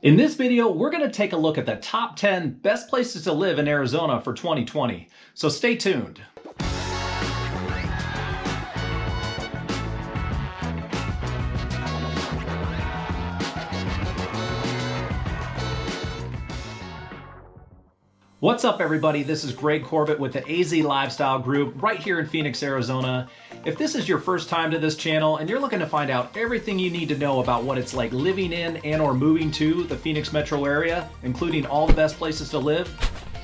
In this video, we're going to take a look at the top 10 best places to live in Arizona for 2020. So stay tuned. What's up, everybody? This is Greg Corbett with the AZ Lifestyle Group right here in Phoenix, Arizona. If this is your first time to this channel and you're looking to find out everything you need to know about what it's like living in and or moving to the Phoenix metro area, including all the best places to live,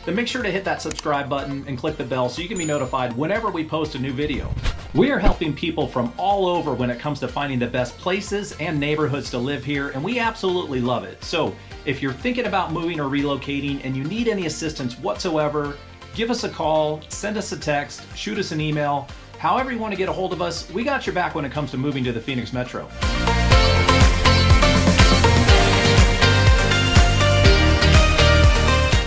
then make sure to hit that subscribe button and click the bell so you can be notified whenever we post a new video. We are helping people from all over when it comes to finding the best places and neighborhoods to live here, and we absolutely love it. So if you're thinking about moving or relocating and you need any assistance whatsoever, give us a call, send us a text, shoot us an email. However you want to get a hold of us, we got your back when it comes to moving to the Phoenix metro.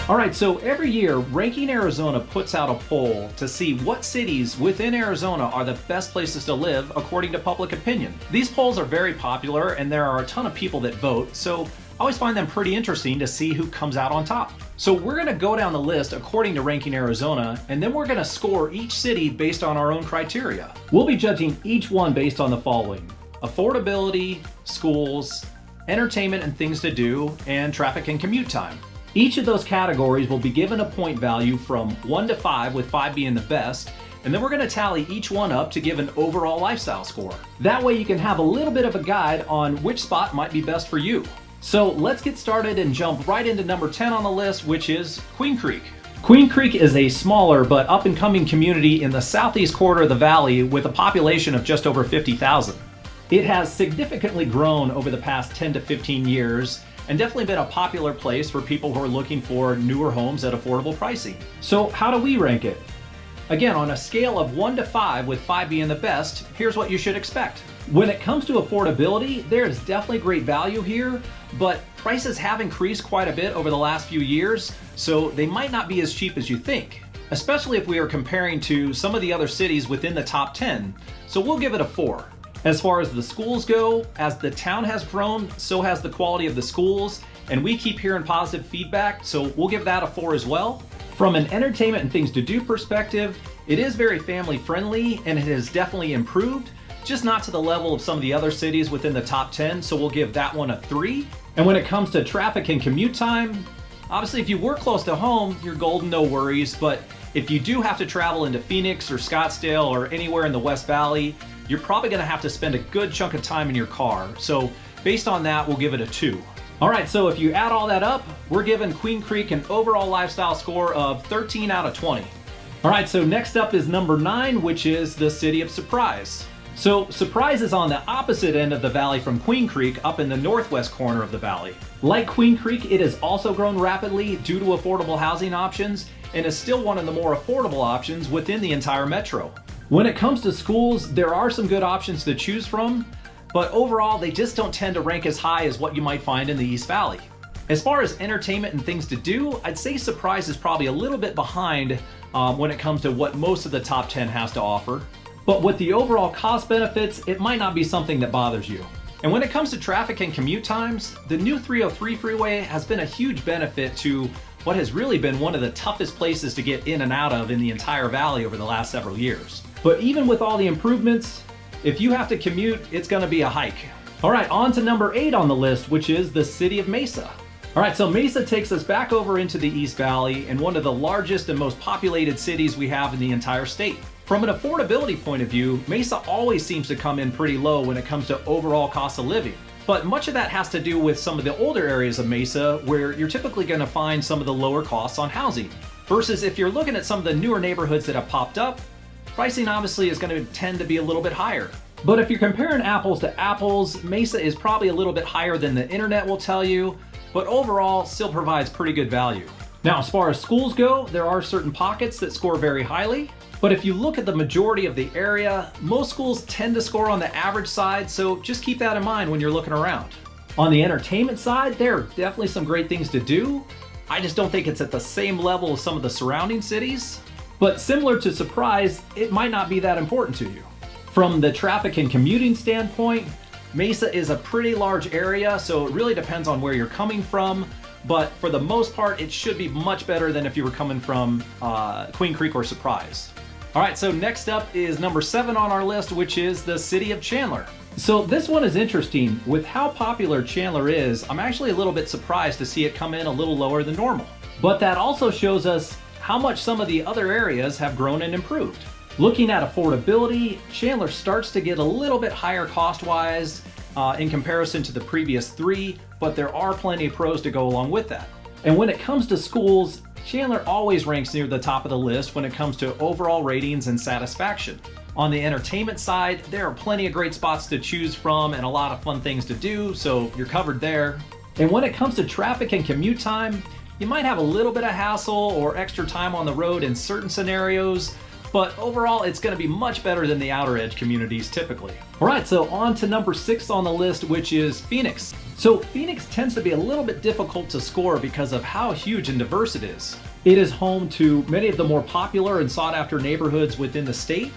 All right, so every year, Ranking Arizona puts out a poll to see what cities within Arizona are the best places to live according to public opinion. These polls are very popular and there are a ton of people that vote, so I always find them pretty interesting to see who comes out on top. So we're gonna go down the list according to Ranking Arizona, and then we're gonna score each city based on our own criteria. We'll be judging each one based on the following: affordability, schools, entertainment and things to do, and traffic and commute time. Each of those categories will be given a point value from 1 to 5, with 5 being the best, and then we're gonna tally each one up to give an overall lifestyle score. That way you can have a little bit of a guide on which spot might be best for you. So let's get started and jump right into number 10 on the list, which is Queen Creek. Queen Creek is a smaller but up-and-coming community in the southeast quarter of the valley with a population of just over 50,000. It has significantly grown over the past 10 to 15 years and definitely been a popular place for people who are looking for newer homes at affordable pricing. So how do we rank it? Again, on a scale of 1 to 5, with 5 being the best, here's what you should expect. When it comes to affordability, there is definitely great value here, but prices have increased quite a bit over the last few years, so they might not be as cheap as you think, especially if we are comparing to some of the other cities within the top 10, so we'll give it a 4. As far as the schools go, as the town has grown, so has the quality of the schools, and we keep hearing positive feedback, so we'll give that a 4 as well. From an entertainment and things to do perspective, it is very family friendly and it has definitely improved, just not to the level of some of the other cities within the top 10, so we'll give that one a 3. And when it comes to traffic and commute time, obviously if you work close to home, you're golden, no worries, but if you do have to travel into Phoenix or Scottsdale or anywhere in the West Valley, you're probably gonna have to spend a good chunk of time in your car. So based on that, we'll give it a 2. All right, so if you add all that up, we're giving Queen Creek an overall lifestyle score of 13 out of 20. All right, so next up is number 9, which is the city of Surprise. So Surprise is on the opposite end of the valley from Queen Creek, up in the northwest corner of the valley. Like Queen Creek, it has also grown rapidly due to affordable housing options and is still one of the more affordable options within the entire metro. When it comes to schools, there are some good options to choose from, but overall they just don't tend to rank as high as what you might find in the East Valley. As far as entertainment and things to do, I'd say Surprise is probably a little bit behind when it comes to what most of the top 10 has to offer. But with the overall cost benefits, it might not be something that bothers you. And when it comes to traffic and commute times, the new 303 freeway has been a huge benefit to what has really been one of the toughest places to get in and out of in the entire valley over the last several years. But even with all the improvements, if you have to commute, it's gonna be a hike. All right, on to number 8 on the list, which is the city of Mesa. All right, so Mesa takes us back over into the East Valley and one of the largest and most populated cities we have in the entire state. From an affordability point of view, Mesa always seems to come in pretty low when it comes to overall cost of living. But much of that has to do with some of the older areas of Mesa where you're typically gonna find some of the lower costs on housing. Versus if you're looking at some of the newer neighborhoods that have popped up, pricing obviously is gonna tend to be a little bit higher. But if you're comparing apples to apples, Mesa is probably a little bit higher than the internet will tell you, but overall still provides pretty good value. Now, as far as schools go, there are certain pockets that score very highly, but if you look at the majority of the area, most schools tend to score on the average side, so just keep that in mind when you're looking around. On the entertainment side, there are definitely some great things to do. I just don't think it's at the same level as some of the surrounding cities, but similar to Surprise, it might not be that important to you. From the traffic and commuting standpoint, Mesa is a pretty large area, so it really depends on where you're coming from, but for the most part, it should be much better than if you were coming from Queen Creek or Surprise. All right, so next up is number 7 on our list, which is the city of Chandler. So this one is interesting. With how popular Chandler is, I'm actually a little bit surprised to see it come in a little lower than normal. But that also shows us how much some of the other areas have grown and improved. Looking at affordability, Chandler starts to get a little bit higher cost-wise in comparison to the previous 3, but there are plenty of pros to go along with that. And when it comes to schools, Chandler always ranks near the top of the list when it comes to overall ratings and satisfaction. On the entertainment side, there are plenty of great spots to choose from and a lot of fun things to do, so you're covered there. And when it comes to traffic and commute time, you might have a little bit of hassle or extra time on the road in certain scenarios, but overall it's going to be much better than the outer edge communities typically. All right, so on to number 6 on the list, which is Phoenix. So Phoenix tends to be a little bit difficult to score because of how huge and diverse it is. It is home to many of the more popular and sought after neighborhoods within the state,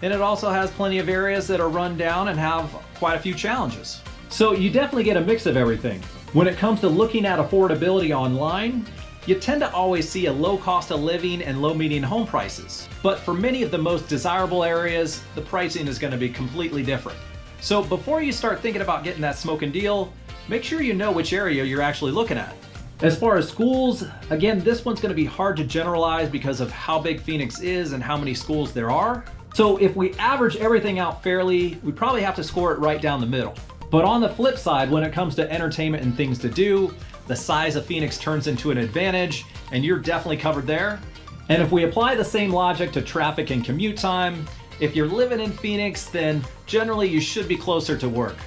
and it also has plenty of areas that are run down and have quite a few challenges. So you definitely get a mix of everything. When it comes to looking at affordability online, you tend to always see a low cost of living and low median home prices. But for many of the most desirable areas, the pricing is going to be completely different. So before you start thinking about getting that smoking deal, make sure you know which area you're actually looking at. As far as schools, again, this one's going to be hard to generalize because of how big Phoenix is and how many schools there are. So if we average everything out fairly, we probably have to score it right down the middle. But on the flip side, when it comes to entertainment and things to do, the size of Phoenix turns into an advantage, and you're definitely covered there. And if we apply the same logic to traffic and commute time, if you're living in Phoenix, then generally you should be closer to work.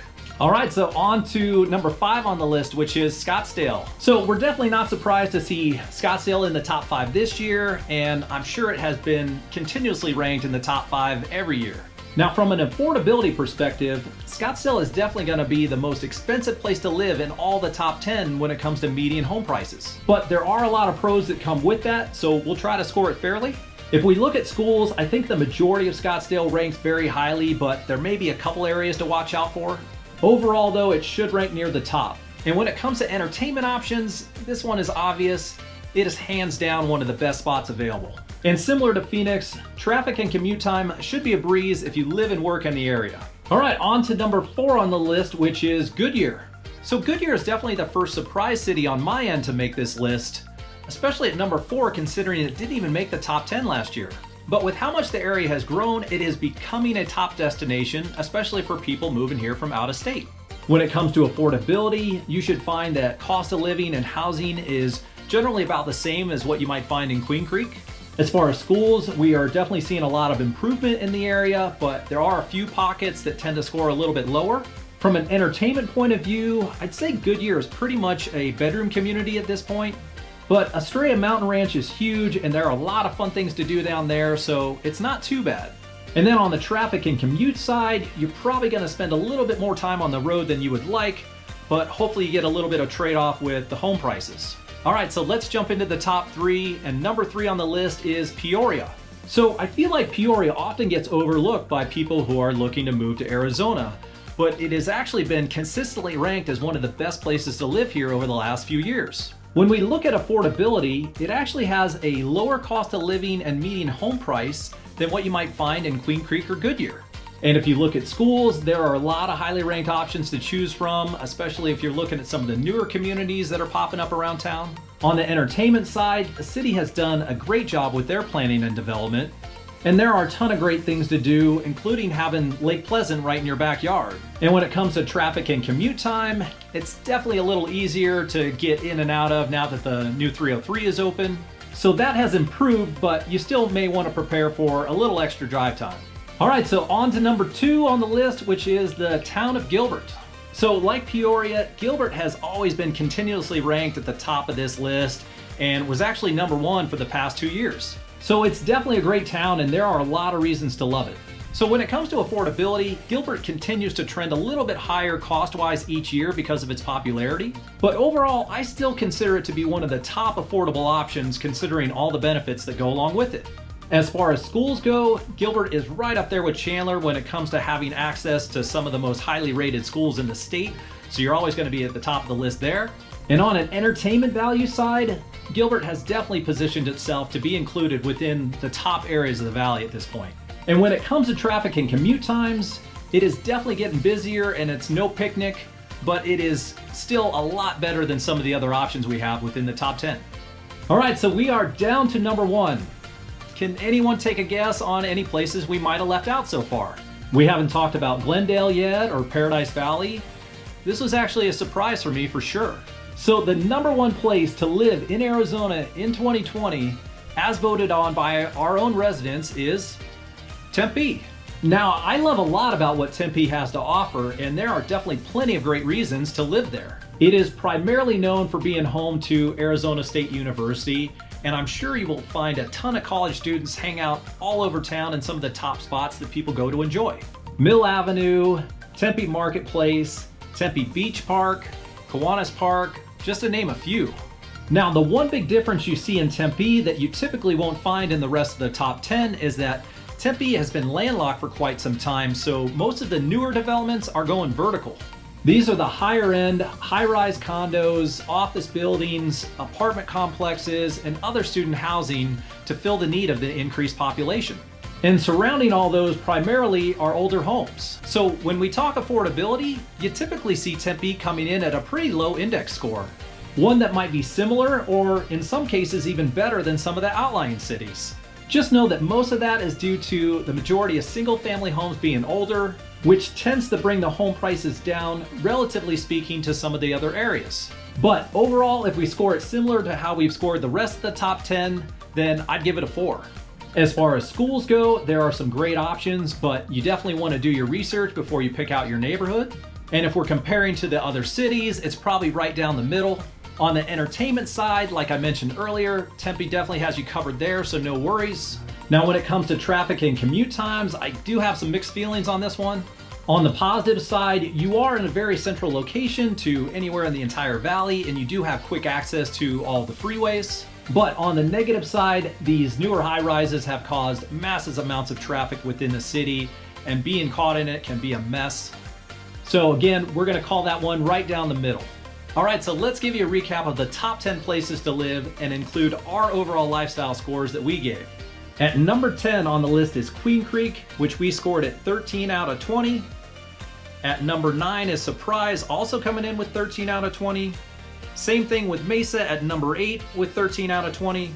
All right, so on to number 5 on the list, which is Scottsdale. So we're definitely not surprised to see Scottsdale in the top 5 this year, and I'm sure it has been continuously ranked in the top 5 every year. Now, from an affordability perspective, Scottsdale is definitely going to be the most expensive place to live in all the top 10 when it comes to median home prices. But there are a lot of pros that come with that, so we'll try to score it fairly. If we look at schools, I think the majority of Scottsdale ranks very highly, but there may be a couple areas to watch out for. Overall, though, it should rank near the top. And when it comes to entertainment options, this one is obvious. It is hands down one of the best spots available. And similar to Phoenix, traffic and commute time should be a breeze if you live and work in the area. All right, on to number 4 on the list, which is Goodyear. So Goodyear is definitely the first surprise city on my end to make this list, especially at number 4 considering it didn't even make the top 10 last year. But with how much the area has grown, it is becoming a top destination, especially for people moving here from out of state. When it comes to affordability, you should find that cost of living and housing is generally about the same as what you might find in Queen Creek. As far as schools, we are definitely seeing a lot of improvement in the area, but there are a few pockets that tend to score a little bit lower. From an entertainment point of view, I'd say Goodyear is pretty much a bedroom community at this point. But Estrella Mountain Ranch is huge and there are a lot of fun things to do down there, so it's not too bad. And then on the traffic and commute side, you're probably going to spend a little bit more time on the road than you would like, but hopefully you get a little bit of trade-off with the home prices. All right, so let's jump into the top 3, and number 3 on the list is Peoria. So I feel like Peoria often gets overlooked by people who are looking to move to Arizona, but it has actually been consistently ranked as one of the best places to live here over the last few years. When we look at affordability, it actually has a lower cost of living and median home price than what you might find in Queen Creek or Goodyear. And if you look at schools, there are a lot of highly ranked options to choose from, especially if you're looking at some of the newer communities that are popping up around town. On the entertainment side, the city has done a great job with their planning and development, and there are a ton of great things to do, including having Lake Pleasant right in your backyard. And when it comes to traffic and commute time, it's definitely a little easier to get in and out of now that the new 303 is open. So that has improved, but you still may want to prepare for a little extra drive time. All right, so on to number 2 on the list, which is the town of Gilbert. So like Peoria, Gilbert has always been continuously ranked at the top of this list and was actually number 1 for the past 2 years. So it's definitely a great town and there are a lot of reasons to love it. So when it comes to affordability, Gilbert continues to trend a little bit higher cost-wise each year because of its popularity. But overall, I still consider it to be one of the top affordable options considering all the benefits that go along with it. As far as schools go, Gilbert is right up there with Chandler when it comes to having access to some of the most highly rated schools in the state, so you're always going to be at the top of the list there. And on an entertainment value side, Gilbert has definitely positioned itself to be included within the top areas of the valley at this point. And when it comes to traffic and commute times, it is definitely getting busier, and it's no picnic, but it is still a lot better than some of the other options we have within the top 10. All right, so we are down to number 1. Can anyone take a guess on any places we might have left out so far? We haven't talked about Glendale yet or Paradise Valley. This was actually a surprise for me for sure. So the number 1 place to live in Arizona in 2020, as voted on by our own residents, is Tempe. Now, I love a lot about what Tempe has to offer, and there are definitely plenty of great reasons to live there. It is primarily known for being home to Arizona State University, and I'm sure you will find a ton of college students hang out all over town in some of the top spots that people go to enjoy. Mill Avenue, Tempe Marketplace, Tempe Beach Park, Kiwanis Park, just to name a few. Now, the one big difference you see in Tempe that you typically won't find in the rest of the top 10 is that Tempe has been landlocked for quite some time, so most of the newer developments are going vertical. These are the higher end, high-rise condos, office buildings, apartment complexes, and other student housing to fill the need of the increased population. And surrounding all those primarily are older homes. So when we talk affordability, you typically see Tempe coming in at a pretty low index score. One that might be similar, or in some cases even better than some of the outlying cities. Just know that most of that is due to the majority of single-family homes being older, which tends to bring the home prices down, relatively speaking, to some of the other areas. But overall, if we score it similar to how we've scored the rest of the top 10, then I'd give it a 4. As far as schools go, there are some great options, but you definitely want to do your research before you pick out your neighborhood. And if we're comparing to the other cities, it's probably right down the middle. On the entertainment side, like I mentioned earlier, Tempe definitely has you covered there, so no worries. Now, when it comes to traffic and commute times, I do have some mixed feelings on this one. On the positive side, you are in a very central location to anywhere in the entire valley, and you do have quick access to all the freeways. But on the negative side, these newer high-rises have caused massive amounts of traffic within the city, and being caught in it can be a mess. So again, we're gonna call that one right down the middle. All right, so let's give you a recap of the top 10 places to live and include our overall lifestyle scores that we gave. At number 10 on the list is Queen Creek, which we scored at 13 out of 20. At number 9 is Surprise, also coming in with 13 out of 20. Same thing with Mesa at number 8 with 13 out of 20.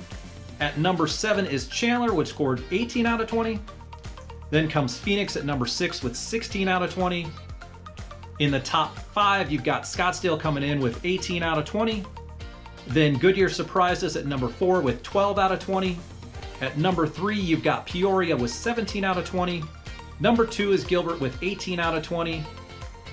At number 7 is Chandler, which scored 18 out of 20. Then comes Phoenix at number 6 with 16 out of 20. In the top 5, you've got Scottsdale coming in with 18 out of 20. Then Goodyear surprised us at number 4 with 12 out of 20. At number 3, you've got Peoria with 17 out of 20. Number 2 is Gilbert with 18 out of 20.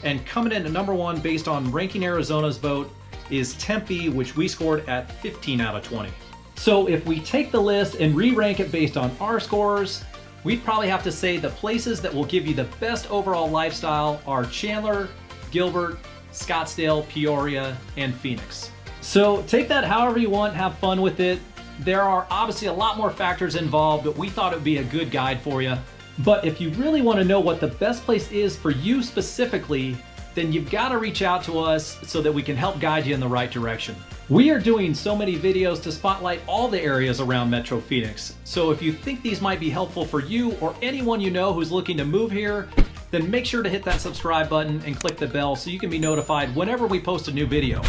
And coming in at number 1 based on Ranking Arizona's vote is Tempe, which we scored at 15 out of 20. So if we take the list and re-rank it based on our scores, we'd probably have to say the places that will give you the best overall lifestyle are Chandler, Gilbert, Scottsdale, Peoria, and Phoenix. So take that however you want, have fun with it. There are obviously a lot more factors involved, but we thought it would be a good guide for you. But if you really want to know what the best place is for you specifically, then you've got to reach out to us so that we can help guide you in the right direction. We are doing so many videos to spotlight all the areas around Metro Phoenix. So if you think these might be helpful for you or anyone you know who's looking to move here, then make sure to hit that subscribe button and click the bell so you can be notified whenever we post a new video.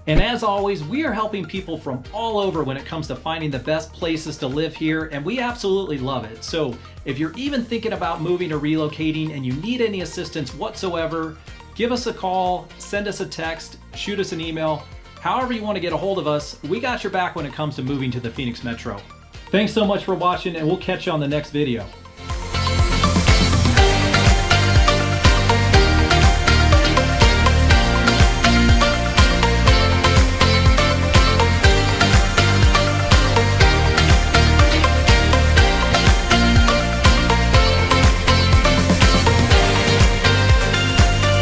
And as always, we are helping people from all over when it comes to finding the best places to live here, and we absolutely love it. So if you're even thinking about moving or relocating and you need any assistance whatsoever, give us a call, send us a text, shoot us an email. However you want to get a hold of us, we got your back when it comes to moving to the Phoenix Metro. Thanks so much for watching, and we'll catch you on the next video.